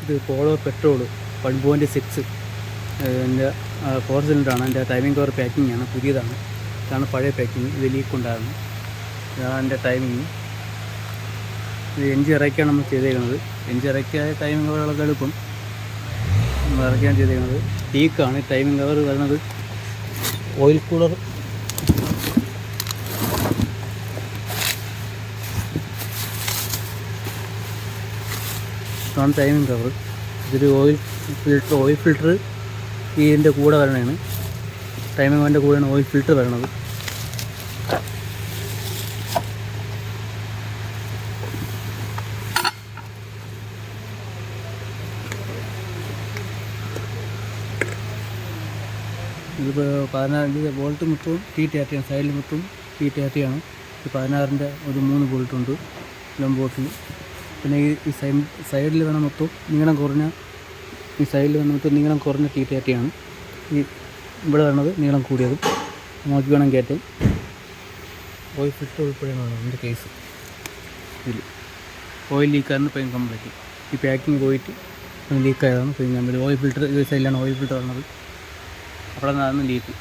ഇത് polo petrol 1.6 എൻ്റെ 4 സിലിണ്ടറാണ്. എൻ്റെ ടൈമിംഗ് കവർ പാക്കിംഗ് ആണ്, പുതിയതാണ്. ഇതാണ് പഴയ പാക്കിങ്. ഇത് ലീക്ക് ഉണ്ടായിരുന്നു. ഇതാണ് എൻ്റെ ടൈമിങ്. ഇത് എഞ്ചിൻ ഇറക്കിയാണ് നമ്മൾ ചെയ്തേക്കുന്നത്. എഞ്ചിൻ ഇറക്കിയ ടൈമിംഗ് കവറുകളൊക്കെ എടുക്കും. നമ്മൾ ഇറക്കിയാണ് ചെയ്തേക്കുന്നത്. ലീക്കാണ്. ടൈമിംഗ് കവർ വരുന്നത് ഓയിൽ കൂളർ ഇതാണ് ടൈമിംഗ് കവർ. ഇതൊരു ഓയിൽ ഫിൽറ്റർ ഇതിൻ്റെ കൂടെ വരണതാണ്. ടൈമിംഗ് കവറിൻ്റെ കൂടെയാണ് ഓയിൽ ഫിൽറ്റർ വരണത്. ഇതിപ്പോൾ 16 ബോൾട്ട് മൊത്തവും T30 ആണ്. സൈഡിൽ മൊത്തം T30 ആണ്. 16ൻ്റെ ഒരു 3 ബോൾട്ടുണ്ട് ബോട്ടിൽ. പിന്നെ ഈ സൈഡിൽ വേണം മൊത്തം നീളം കുറഞ്ഞ T30 ആണ്. ഈ ഇവിടെ വരുന്നത് നീളം കൂടിയതും നോക്കി വേണം കയറ്റാൻ. ഓയിൽ ഫിൽറ്റർ ഉൾപ്പെടെയാണ് എൻ്റെ കേസ്. ഇതിൽ ഓയിൽ ലീക്കായിരുന്നു പെയിൻ കംപ്ലീറ്റ്. ഈ പാക്കിങ് പോയിട്ട് ലീക്കായതാണ് പെയിൻ കംപ്ലീറ്റ്. ഓയിൽ ഫിൽറ്റർ ഈ സൈഡിലാണ് ഓയിൽ ഫിൽറ്റർ വരുന്നത്. അവിടെ നിന്നാണ് ലീക്ക്.